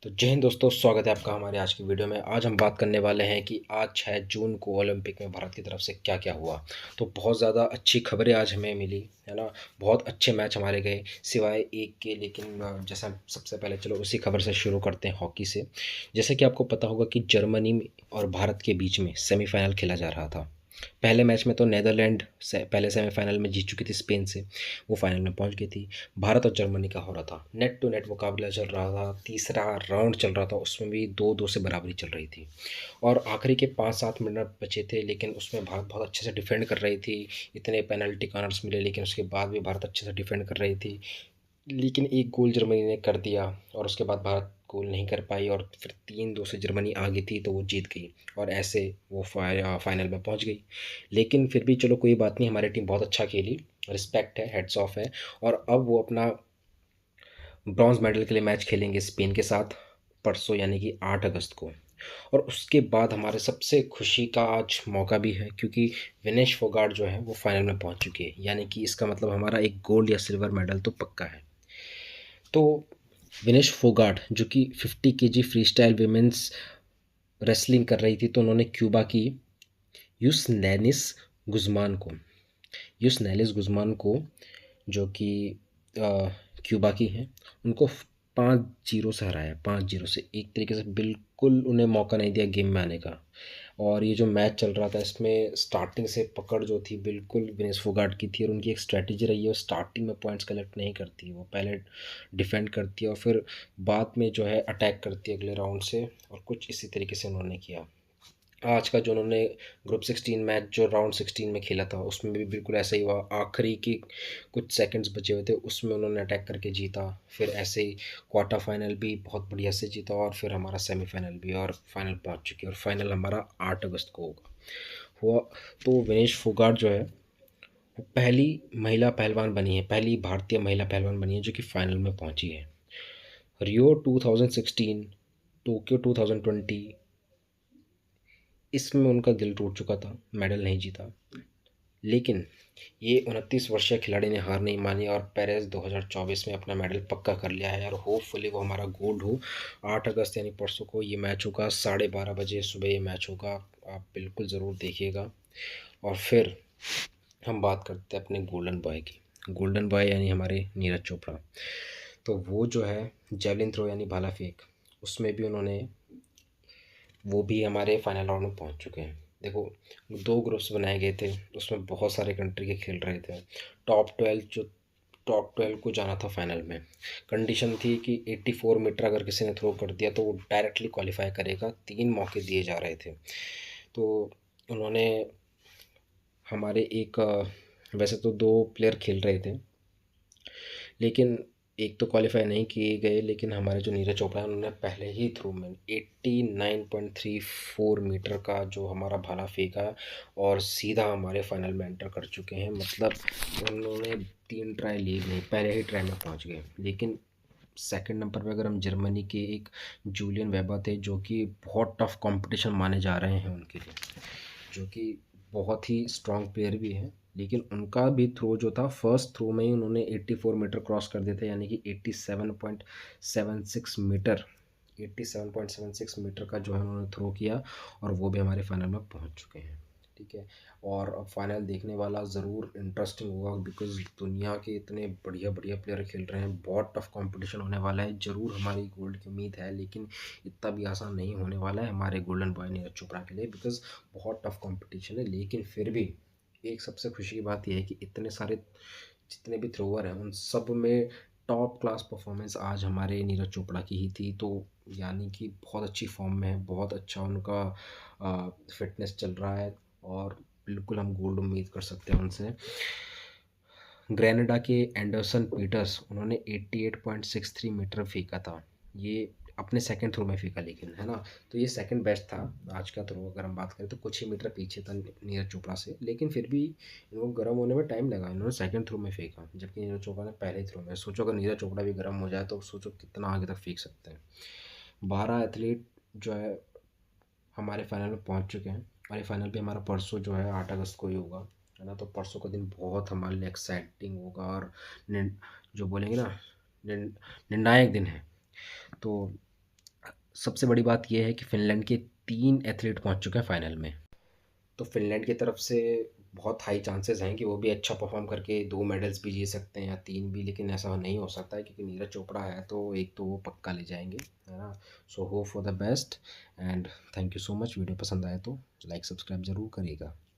तो जय हिंद दोस्तों, स्वागत है आपका हमारे आज की वीडियो में। आज हम बात करने वाले हैं कि आज 6 जून को ओलंपिक में भारत की तरफ से क्या-क्या हुआ। तो बहुत ज़्यादा अच्छी खबरें आज हमें मिली, है ना? बहुत अच्छे मैच हमारे गए, सिवाय एक के। लेकिन जैसा सबसे पहले चलो उसी खबर से शुरू करते हैं, हॉकी से। जैसे कि आपको पता होगा कि जर्मनी में और भारत के बीच में सेमीफ़ाइनल खेला जा रहा था। पहले मैच में तो नीदरलैंड से पहले सेमीफ़ाइनल में जीत चुकी थी स्पेन से, वो फाइनल में पहुंच गई थी। भारत और जर्मनी का हो रहा था, नेट टू नेट मुकाबला चल रहा था, तीसरा राउंड चल रहा था, उसमें भी 2-2 से बराबरी चल रही थी। और आखिरी के 5-7 मिनट बचे थे, लेकिन उसमें भारत बहुत अच्छे से डिफेंड कर रही थी। इतने पेनल्टी कॉर्नर्स मिले, लेकिन उसके बाद भी भारत अच्छे से डिफेंड कर रही थी। लेकिन एक गोल जर्मनी ने कर दिया और उसके बाद भारत गोल नहीं कर पाई, और फिर 3-2 से जर्मनी आगे थी तो वो जीत गई, और ऐसे वो फाइनल में पहुंच गई। लेकिन फिर भी चलो कोई बात नहीं, हमारी टीम बहुत अच्छा खेली, रिस्पेक्ट है, हेड्स ऑफ है। और अब वो अपना ब्रॉन्ज मेडल के लिए मैच खेलेंगे स्पेन के साथ परसों, यानी कि 8 अगस्त को। और उसके बाद हमारे सबसे खुशी का आज मौका भी है, क्योंकि विनेश फोगाट जो है वो फाइनल में पहुंच चुके हैं, यानी कि इसका मतलब हमारा एक गोल्ड या सिल्वर मेडल तो पक्का है। तो विनेश फोगाट जो कि 50 KG free style women's wrestling कर रही थी, तो उन्होंने क्यूबा की यूसनेनिस गुज़मान को यूसनेलिस गुज़मान को जो कि क्यूबा की हैं, उनको 5-0 से हराया। 5-0 से एक तरीके से बिल्कुल उन्हें मौका नहीं दिया गेम में आने का। और ये जो मैच चल रहा था, इसमें स्टार्टिंग से पकड़ जो थी बिल्कुल विनेश फोगाट की थी, और उनकी एक स्ट्रैटेजी रही है, वो स्टार्टिंग में पॉइंट्स कलेक्ट नहीं करती, वो पहले डिफेंड करती है और फिर बाद में जो है अटैक करती है अगले राउंड से। और कुछ इसी तरीके से उन्होंने किया। आज का जो उन्होंने ग्रुप 16 मैच जो राउंड 16 में खेला था, उसमें भी बिल्कुल ऐसा ही हुआ। आखिरी की कुछ सेकंड्स बचे हुए थे, उसमें उन्होंने अटैक करके जीता। फिर ऐसे ही क्वार्टर फाइनल भी बहुत बढ़िया से जीता, और फिर हमारा सेमीफाइनल भी, और फाइनल पहुंच चुकी है। और फाइनल हमारा 8 अगस्त को हुआ। तो विनेश फोगाट जो है वो पहली महिला पहलवान बनी है, पहली भारतीय महिला पहलवान बनी है जो कि फाइनल में पहुंची है। रियो 2016, टोक्यो 2020, इसमें उनका दिल टूट चुका था, मेडल नहीं जीता। लेकिन ये 29 वर्षीय खिलाड़ी ने हार नहीं मानी, और पेरिस 2024 में अपना मेडल पक्का कर लिया है, और होपफुली वो हमारा गोल्ड हो। 8 अगस्त यानी परसों को ये मैच होगा, 12:30 बजे सुबह ये मैच होगा। आप बिल्कुल ज़रूर देखिएगा। और फिर हम बात करते हैं अपने गोल्डन बॉय की। गोल्डन बॉय यानी हमारे नीरज चोपड़ा। तो वो जो है जेवलिन थ्रो यानी भाला फेंक, उसमें भी उन्होंने वो भी हमारे फाइनल राउंड में पहुंच चुके हैं। देखो, 2 ग्रुप्स बनाए गए थे, उसमें बहुत सारे कंट्री के खेल रहे थे। टॉप 12 को जाना था फाइनल में। कंडीशन थी कि 84 मीटर अगर किसी ने थ्रो कर दिया तो वो डायरेक्टली क्वालिफाई करेगा। 3 मौके दिए जा रहे थे। तो उन्होंने हमारे एक वैसे तो 2 प्लेयर खेल रहे थे, लेकिन एक तो क्वालिफाई नहीं किए गए, लेकिन हमारे जो नीरज चोपड़ा हैं उन्होंने पहले ही थ्रो में 89.34 मीटर का जो हमारा भाला फेंका, और सीधा हमारे फाइनल में एंटर कर चुके हैं। मतलब उन्होंने 3 ट्राई लिए नहीं, पहले ही ट्राई में पहुंच गए। लेकिन सेकंड नंबर पे अगर हम जर्मनी के एक जूलियन वेबर थे, जो कि बहुत टफ कंपटीशन माने जा रहे हैं उनके लिए, जो कि बहुत ही स्ट्रॉन्ग प्लेयर भी हैं। लेकिन उनका भी थ्रो जो था, फर्स्ट थ्रो में ही उन्होंने 84 मीटर क्रॉस कर दिए थे, यानी कि 87.76 मीटर का जो है उन्होंने थ्रो किया, और वो भी हमारे फाइनल में पहुंच चुके हैं। ठीक है। और अब फाइनल देखने वाला ज़रूर इंटरेस्टिंग होगा, बिकॉज दुनिया के इतने बढ़िया बढ़िया प्लेयर खेल रहे हैं, बहुत टफ कंपटीशन होने वाला है। ज़रूर हमारी गोल्ड की उम्मीद है, लेकिन इतना भी आसान नहीं होने वाला है हमारे गोल्डन बॉय नीरज चोपड़ा के लिए, बिकॉज बहुत टफ कंपटीशन है। लेकिन फिर भी एक सबसे खुशी की बात यह है कि इतने सारे जितने भी थ्रोवर हैं उन सब में टॉप क्लास परफॉर्मेंस आज हमारे नीरज चोपड़ा की ही थी। तो यानी कि बहुत अच्छी फॉर्म में है, बहुत अच्छा उनका फिटनेस चल रहा है, और बिल्कुल हम गोल्ड उम्मीद कर सकते हैं उनसे। ग्रेनेडा के एंडरसन पीटर्स, उन्होंने 88.63 मीटर फेंका था। ये अपने सेकंड थ्रो में फेंका, लेकिन है ना, तो ये सेकंड बेस्ट था आज का थ्रो। अगर हम बात करें तो कुछ ही मीटर पीछे था नीरज चोपड़ा से, लेकिन फिर भी इनको गर्म होने में टाइम लगा, इन्होंने सेकंड थ्रो में फेंका, जबकि नीरज चोपड़ा ने पहले थ्रो में। सोचो अगर नीरज चोपड़ा भी गर्म हो जाए तो सोचो कितना आगे तक फेंक सकते हैं। 12 एथलीट जो है हमारे फाइनल में पहुंच चुके हैं, और ये फाइनल भी हमारा परसों जो है 8 अगस्त को ही होगा, है ना। तो परसों का दिन बहुत हमारे लिए एक्साइटिंग होगा, और जो बोलेंगे ना, निर्णायक दिन है। तो सबसे बड़ी बात ये है कि फ़िनलैंड के 3 एथलीट पहुँच चुके हैं फाइनल में। तो फ़िनलैंड की तरफ से बहुत हाई चांसेस हैं कि वो भी अच्छा परफॉर्म करके 2 मेडल्स भी जीत सकते हैं या 3 भी, लेकिन ऐसा नहीं हो सकता है क्योंकि नीरज चोपड़ा है तो एक तो वो पक्का ले जाएँगे, है ना? So hope for the best and thank you so much. Video पसंद आए तो लाइक सब्सक्राइब ज़रूर करिएगा।